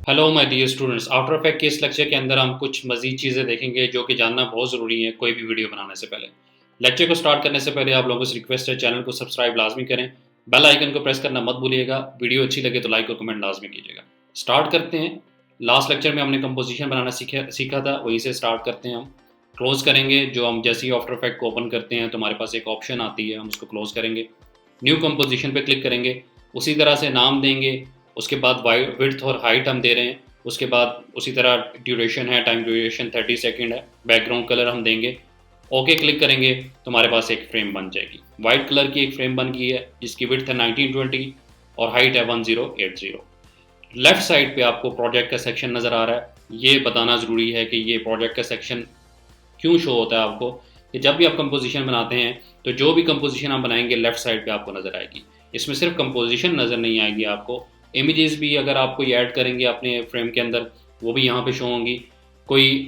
Hello my dear students, after effect के इस lecture के अंदर हम कुछ मज़ीद चीज़ें देखेंगे जो कि जानना बहुत ज़रूरी है कोई भी वीडियो बनाने से पहले। लेक्चर को स्टार्ट करने से पहले आप लोगों से रिक्वेस्ट है, चैनल को सब्सक्राइब लाजमी करें, बेल आइकन को प्रेस करना मत भूलिएगा। वीडियो अच्छी लगे तो लाइक और कमेंट लाजमी कीजिएगा। स्टार्ट करते हैं। लास्ट लेक्चर में हमने कंपोजिशन बनाना सीखा था, वहीं से स्टार्ट करते हैं। हम क्लोज करेंगे। जो हम जैसे ही आफ्टर इफेक्ट को ओपन करते हैं तो हमारे पास एक ऑप्शन आती है, हम उसको क्लोज करेंगे। न्यू कंपोजिशन पे क्लिक करेंगे, उसी तरह से नाम देंगे। उसके बाद विड्थ और हाइट हम दे रहे हैं। उसके बाद उसी तरह ड्यूरेशन है, टाइम ड्यूरेशन 30 सेकंड है। बैकग्राउंड कलर हम देंगे। ओके क्लिक करेंगे तो हमारे पास एक फ्रेम बन जाएगी। वाइट कलर की एक फ्रेम बन गई है जिसकी विड्थ है 1920 और हाइट है 1080। लेफ्ट साइड पे आपको प्रोजेक्ट का सेक्शन नज़र आ रहा है। ये बताना ज़रूरी है कि ये प्रोजेक्ट का सेक्शन क्यों शो होता है आपको, कि जब भी आप कंपोजिशन बनाते हैं तो जो भी कंपोजिशन आप बनाएंगे लेफ्ट साइड पे आपको नज़र आएगी। इसमें सिर्फ कंपोजिशन नज़र नहीं आएगी आपको, इमेजेस भी अगर आप कोई ऐड करेंगे अपने फ्रेम के अंदर वो भी यहाँ पे शो होंगी। कोई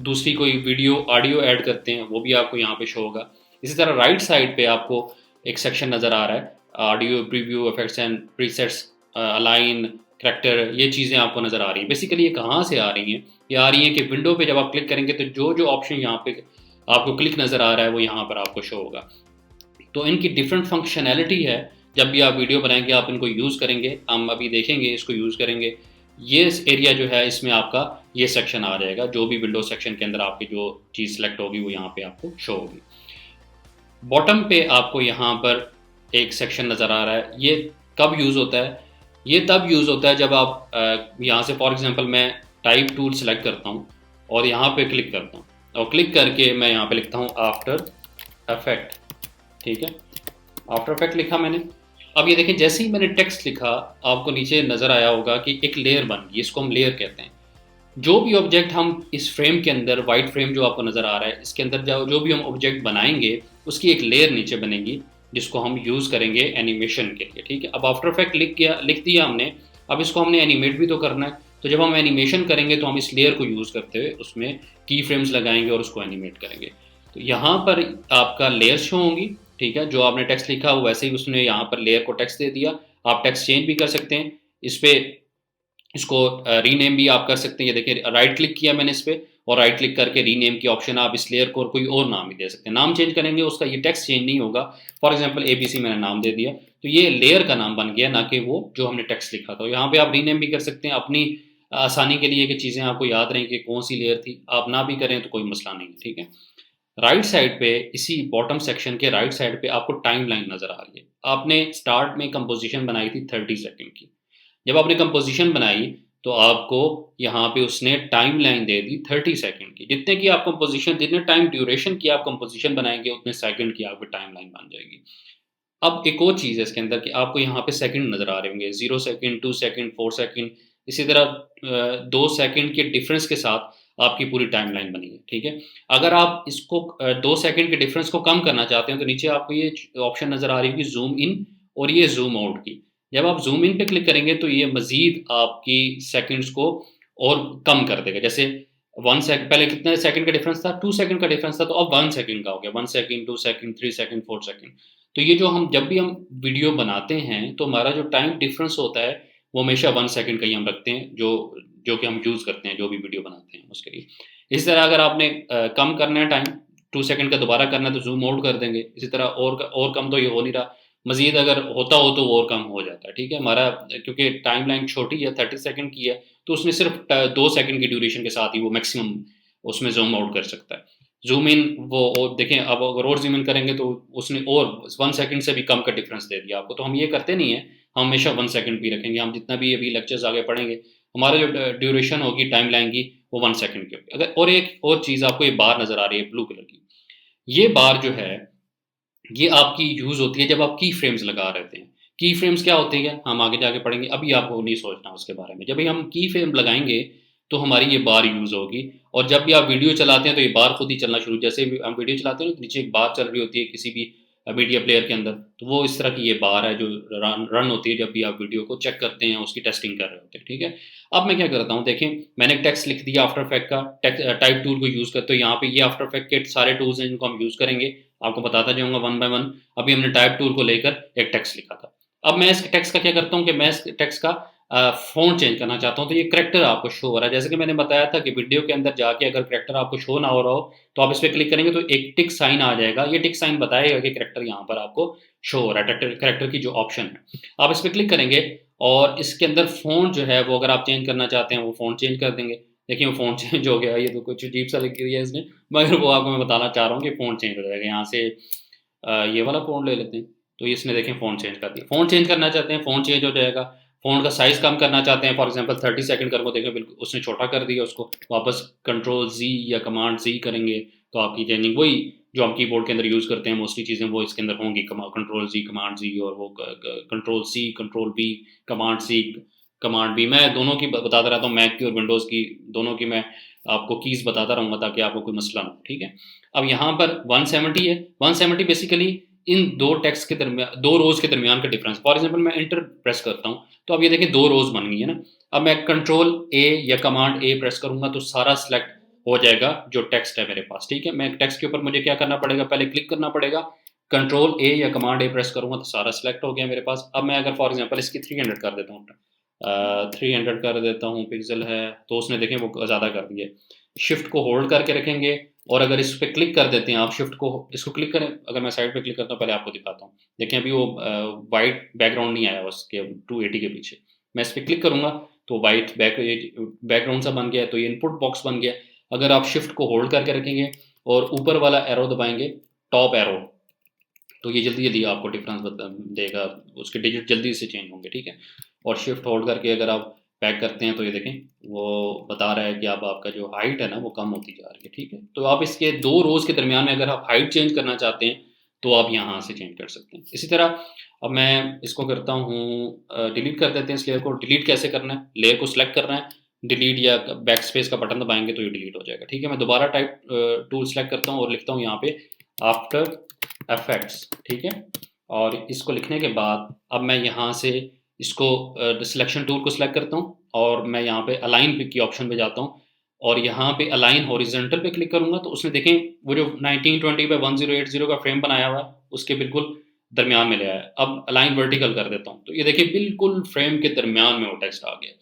दूसरी कोई वीडियो ऑडियो ऐड करते हैं वो भी आपको यहाँ पे शो होगा। इसी तरह राइट साइड पे आपको एक सेक्शन नज़र आ रहा है, audio preview, effects and presets, align, character, ये चीज़ें आपको नज़र आ रही हैं। बेसिकली ये कहाँ से आ रही हैं? ये आ रही हैं कि विंडो पे जब आप क्लिक करेंगे तो जो जो ऑप्शन यहाँ पे आपको क्लिक नज़र आ रहा है वो यहाँ पर आपको शो होगा। तो इनकी डिफरेंट फंक्शनैलिटी है। जब भी आप वीडियो बनाएंगे आप इनको यूज़ करेंगे, हम अभी देखेंगे इसको यूज़ करेंगे। ये एरिया जो है इसमें आपका ये सेक्शन आ जाएगा। जो भी विंडो सेक्शन के अंदर आपकी जो चीज़ सेलेक्ट होगी वो यहाँ पे आपको शो होगी। बॉटम पे आपको यहाँ पर एक सेक्शन नज़र आ रहा है। ये कब यूज़ होता है? ये तब यूज़ होता है जब आप यहाँ से फॉर एग्जांपल मैं टाइप टूल सेलेक्ट करता हूँ और यहाँ पे क्लिक करता हूँ और क्लिक करके मैं यहाँ पे लिखता हूँ आफ्टर इफेक्ट। ठीक है, आफ्टर इफेक्ट लिखा मैंने। अब ये देखें, जैसे ही मैंने टेक्स्ट लिखा आपको नीचे नज़र आया होगा कि एक लेयर बन गई। इसको हम लेयर कहते हैं। जो भी ऑब्जेक्ट हम इस फ्रेम के अंदर, वाइट फ्रेम जो आपको नज़र आ रहा है, इसके अंदर जो भी हम ऑब्जेक्ट बनाएंगे उसकी एक लेयर नीचे बनेगी जिसको हम यूज़ करेंगे एनिमेशन के लिए। ठीक है, अब आफ्टर इफेक्ट लिख दिया हमने। अब इसको हमने एनिमेट भी तो करना है। तो जब हम एनिमेशन करेंगे तो हम इस लेयर को यूज़ करते हुए उसमें की फ्रेम्स लगाएंगे और उसको एनिमेट करेंगे। तो यहाँ पर आपका लेयर शो होंगी। ठीक है, जो आपने टेक्स्ट लिखा वो वैसे ही उसने यहाँ पर लेयर को टेक्स्ट दे दिया। आप टेक्स्ट चेंज भी कर सकते हैं इस पर। इसको रीनेम भी आप कर सकते हैं। ये देखिए, राइट क्लिक किया मैंने इस पर और राइट क्लिक करके रीनेम की ऑप्शन, आप इस लेयर को और कोई और नाम भी दे सकते हैं। नाम चेंज करेंगे उसका ये टेक्स्ट चेंज नहीं होगा। फॉर एग्जांपल ABC मैंने नाम दे दिया तो ये लेयर का नाम बन गया, ना कि वो जो हमने टेक्स्ट लिखा था। यहाँ पे आप रीनेम भी कर सकते हैं अपनी आसानी के लिए कि चीज़ें आपको याद रहें कि कौन सी लेयर थी। आप ना भी करें तो कोई मसला नहीं। ठीक है, राइट साइड पे इसी बॉटम सेक्शन के राइट साइड पे आपको टाइम लाइन नज़र आ रही है। आपने स्टार्ट में कंपोजिशन बनाई थी 30 सेकेंड की। जब आपने कंपोजिशन बनाई तो आपको यहाँ पे उसने टाइम लाइन दे दी 30 सेकंड की। जितने की आप कंपोजिशन, जितने टाइम ड्यूरेशन की आप कंपोजिशन बनाएंगे उतने सेकंड की आपकी टाइम लाइन बन जाएगी। अब एक और चीज़ है इसके अंदर कि आपको यहाँ पे सेकंड नज़र आ रहे होंगे, 0 सेकंड, 2 सेकंड, 4 सेकंड। इसी तरह 2 सेकंड के डिफरेंस के साथ आपकी पूरी टाइम लाइन बनी है। ठीक है, अगर आप इसको 2 सेकंड के डिफरेंस को कम करना चाहते हैं तो नीचे आपको ये ऑप्शन नज़र आ रही होगी जूम इन और ये जूम आउट की। जब आप जूम इन पे क्लिक करेंगे तो ये मजीद आपकी सेकंड्स को और कम कर देगा। जैसे 1 सेकंड, पहले कितने सेकंड का डिफरेंस था? 2 सेकंड का डिफरेंस था, तो अब 1 सेकंड का हो गया। 1 सेकंड, 2 सेकंड, 3 सेकंड, 4 सेकंड। तो ये जो हम जब भी हम वीडियो बनाते हैं तो हमारा जो टाइम डिफरेंस होता है वो हमेशा 1 सेकंड का ही हम रखते हैं, जो जो कि हम यूज़ करते हैं जो भी वीडियो बनाते हैं उसके लिए। इसी तरह अगर आपने कम करना है टाइम, 2 सेकंड का दोबारा करना है तो जूम आउट कर देंगे। इसी तरह और कम तो ये हो नहीं रहा, मजीद अगर होता हो तो वो और कम हो जाता है। ठीक है, हमारा क्योंकि टाइम लाइन छोटी है, 30 सेकंड की है, तो उसमें सिर्फ 2 सेकंड की ड्यूरेशन के साथ ही वो मैक्सिमम उसमें जूम आउट कर सकता है। जूम इन वो, और देखें अब अगर और जूम इन करेंगे तो उसने और 1 सेकंड से भी कम का डिफरेंस दे दिया आपको। तो हम ये करते नहीं है, हम हमेशा 1 सेकंड भी रखेंगे। हम जितना भी अभी लेक्चर्स आगे पढ़ेंगे हमारा जो ड्यूरेशन होगी टाइम लाइन की वो 1 सेकंड की होगी। अगर और एक और चीज़ आपको ये बार नज़र आ रही है ब्लू कलर की, ये बार जो है ये आपकी यूज़ होती है जब आप की फ्रेम्स लगा रहते हैं। की फ्रेम्स क्या होते हैं हम आगे जाके पढ़ेंगे, अभी आपको नहीं सोचना उसके बारे में। जब भी हम की फ्रेम लगाएंगे तो हमारी ये बार यूज़ होगी। और जब भी आप वीडियो चलाते हैं तो ये बार खुद ही चलना शुरू, जैसे भी हम वीडियो चलाते हैं ना तो नीचे एक बार चल रही होती है किसी भी मीडिया प्लेयर के अंदर, तो वो इस तरह की ये बार है जो रन होती है जब भी आप वीडियो को चेक करते हैं, उसकी टेस्टिंग कर रहे होते हैं। ठीक है, अब मैं क्या करता हूँ, देखें मैंने टेक्स्ट लिख दिया आफ्टर इफेक्ट का, टाइप टूल को यूज़ करते हो। यहाँ पे ये आफ्टर इफेक्ट के सारे टूल्स हैं जिनको हम यूज़ करेंगे, आपको बताता जाऊंगा वन बाय वन। अभी हमने टाइप टूल को लेकर एक टेक्स्ट लिखा था। अब मैं इस टेक्स्ट का क्या करता हूँ कि मैं इस टेक्स्ट का फ़ॉन्ट चेंज करना चाहता हूँ, तो ये करैक्टर आपको शो हो रहा है। जैसे कि मैंने बताया था कि वीडियो के अंदर जाके अगर करैक्टर आपको शो ना हो रहा हो, तो आप इस पे क्लिक करेंगे तो एक टिक साइन आ जाएगा। ये टिक साइन बताएगा कि करैक्टर यहाँ पर आपको शो हो रहा है, करैक्टर की जो ऑप्शन है। आप इस पे क्लिक करेंगे और इसके अंदर फ़ॉन्ट जो है वो अगर आप चेंज करना चाहते हैं, वो फ़ॉन्ट चेंज कर देंगे। देखिए वो फ़ॉन्ट चेंज हो गया, ये तो कुछ अजीब-सा लिख दिया है इसने, मगर वो आपको मैं बताना चाह रहा हूँ कि फ़ॉन्ट चेंज हो जाएगा। यहाँ से ये वाला फ़ॉन्ट ले लेते हैं, तो इसने देखें फ़ॉन्ट चेंज कर दिया। फ़ॉन्ट चेंज करना चाहते हैं, फ़ॉन्ट चेंज हो जाएगा। फ़ॉन्ट का साइज़ कम करना चाहते हैं, फॉर एग्ज़ाम्पल 30 सेकंड कर को देखें, बिल्कुल उसने छोटा कर दिया उसको। वापस कंट्रोल ज़ी या कमांड ज़ी करेंगे, तो आपकी चेंजिंग वही जो हम कीबोर्ड के अंदर यूज़ करते हैं मोस्टली चीज़ें वो इसके अंदर होंगी। कंट्रोल ज़ी, कमांड ज़ी और वो control C, control B, command C, command B. मैं दोनों की बताता रहता हूँ, मैक की और विंडोज़ की, दोनों की मैं आपको कीज़ बताता रहूँगा ताकि आपको कोई मसला ना हो, ठीक है? अब यहाँ पर 170 है, 170 बेसिकली इन 2 टेक्स्ट के दरमियान, 2 रोज़ के दरमियान का डिफरेंस। फॉर एग्ज़ाम्पल मैं एंटर प्रेस करता हूँ, तो अब ये देखिए 2 रोज़ बन गई है ना। अब मैं कंट्रोल ए या कमांड ए प्रेस करूँगा तो सारा सिलेक्ट हो जाएगा जो टेक्स्ट है मेरे पास, ठीक है? मैं टेक्स्ट के ऊपर मुझे क्या करना पड़ेगा, पहले क्लिक करना पड़ेगा, कंट्रोल ए या कमांड ए प्रेस करूँगा तो सारा सिलेक्ट हो गया मेरे पास। अब मैं अगर फॉर एग्ज़ाम्पल इसकी 300 कर देता हूँ, 300 कर देता हूँ पिक्सल है, तो उसने देखें वो ज़्यादा कर दिया। शिफ्ट को होल्ड करके रखेंगे और अगर इस पे क्लिक कर देते हैं आप, शिफ्ट को इसको क्लिक करें, अगर मैं साइड पे क्लिक करता हूँ, पहले आपको दिखाता हूँ। देखें अभी वो व्हाइट बैकग्राउंड नहीं आया उसके 280 के पीछे। मैं इस पे क्लिक करूँगा तो व्हाइट बैकग्राउंड सा बन गया, तो ये इनपुट बॉक्स बन गया। अगर आप शिफ्ट को होल्ड करके रखेंगे और ऊपर वाला एरो दबाएँगे, टॉप एरो, तो ये जल्दी-जल्दी आपको डिफरेंस बता देगा, उसके डिजिट जल्दी से चेंज होंगे, ठीक है? और शिफ्ट होल्ड करके अगर आप बैक करते हैं तो ये देखें, वो बता रहा है कि अब आपका जो हाइट है ना वो कम होती जा रही है, ठीक है? तो आप इसके 2 रोज़ के दरमियान में अगर आप हाइट चेंज करना चाहते हैं, तो आप यहाँ से चेंज कर सकते हैं। इसी तरह अब मैं इसको करता हूँ, डिलीट कर देते हैं इस लेयर को। डिलीट कैसे करना है? लेयर को सिलेक्ट करना है, डिलीट या बैक स्पेस का बटन दबाएँगे तो ये डिलीट हो जाएगा, ठीक है? मैं दोबारा टाइप टूल सेलेक्ट करता हूँ और लिखता हूँ यहाँ पे आफ्टर इफेक्ट्स, ठीक है? और इसको लिखने के बाद अब मैं यहाँ से इसको सिलेक्शन टूल को सिलेक्ट करता हूँ और मैं यहाँ पे अलाइन की ऑप्शन पे जाता हूँ और यहाँ पे अलाइन हॉरिजॉन्टल पे क्लिक करूँगा तो उसने देखें वो जो 1920 पे 1080 का फ्रेम बनाया हुआ है उसके बिल्कुल दरमियान में ले आया है। अब अलाइन वर्टिकल कर देता हूँ तो ये देखिए बिल्कुल फ्रेम के दरमियान में वो टेक्स्ट आ गया।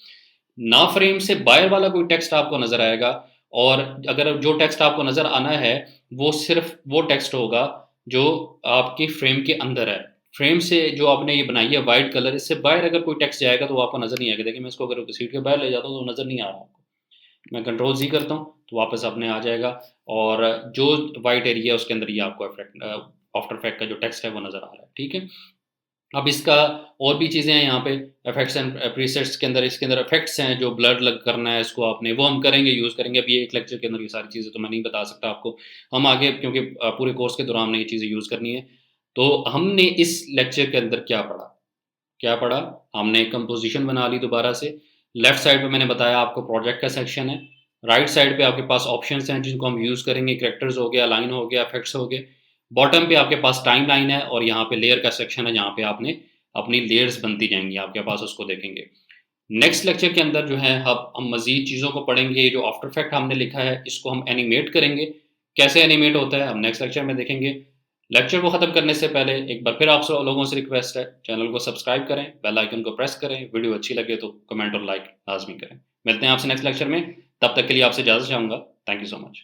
ना फ्रेम से बाहर वाला कोई टेक्स्ट आपको नज़र आएगा और अगर जो टेक्स्ट आपको नज़र आना है, वो सिर्फ़ वो टेक्स्ट होगा जो आपकी फ्रेम के अंदर है। फ्रेम से जो आपने ये बनाई है व्हाइट कलर, इससे बाहर अगर कोई टेक्स्ट जाएगा तो वो आपको नज़र नहीं आएगा। देखिए मैं इसको अगर घसीट के बाहर ले जाता हूँ तो नज़र नहीं आ रहा आपको। मैं कंट्रोल ज़ी करता हूँ तो वापस अपने आ जाएगा और जो व्हाइट एरिया है उसके अंदर ये आपको आफ्टर इफेक्ट का जो टेक्स्ट है वो नज़र आ रहा है, ठीक है? अब इसका और भी चीज़ें हैं यहाँ पे इफेक्ट्स एंड प्रीसेट्स के अंदर, इसके अंदर इफेक्ट्स हैं जो ब्लर लग करना है इसको आपने, वो हम करेंगे, यूज़ करेंगे। अभी एक लेक्चर के अंदर ये सारी चीज़ें तो मैं नहीं बता सकता आपको। हम आगे क्योंकि पूरे कोर्स के दौरान हमने ये चीज़ें यूज़ करनी है। तो हमने इस लेक्चर के अंदर क्या पढ़ा? क्या पढ़ा? हमने कंपोज़िशन बना ली दोबारा से। लेफ्ट साइड पे मैंने बताया आपको प्रोजेक्ट का सेक्शन है। राइट साइड पे आपके पास ऑप्शंस हैं जिनको हम यूज़ करेंगे, कैरेक्टर्स हो गया, लाइन हो गया, इफेक्ट्स हो गए। बॉटम पे आपके पास टाइमलाइन है और यहाँ पे लेयर का सेक्शन है जहाँ पे आपने अपनी लेयर्स बनती जाएँगी आपके पास, उसको देखेंगे। नेक्स्ट लेक्चर के अंदर जो है अब हम मज़ीद चीज़ों को पढ़ेंगे। जो आफ्टर इफेक्ट हमने लिखा है इसको हम एनिमेट करेंगे। कैसे एनिमेट होता है हम नेक्स्ट लेक्चर में देखेंगे। लेक्चर को ख़त्म करने से पहले एक बार फिर आप सब लोगों से रिक्वेस्ट है, चैनल को सब्सक्राइब करें, बेल आइकन को प्रेस करें, वीडियो अच्छी लगे तो कमेंट और लाइक लाज़मी करें। मिलते हैं आपसे नेक्स्ट लेक्चर में, तब तक के लिए आपसे इजाज़त चाहूँगा। Thank you so much.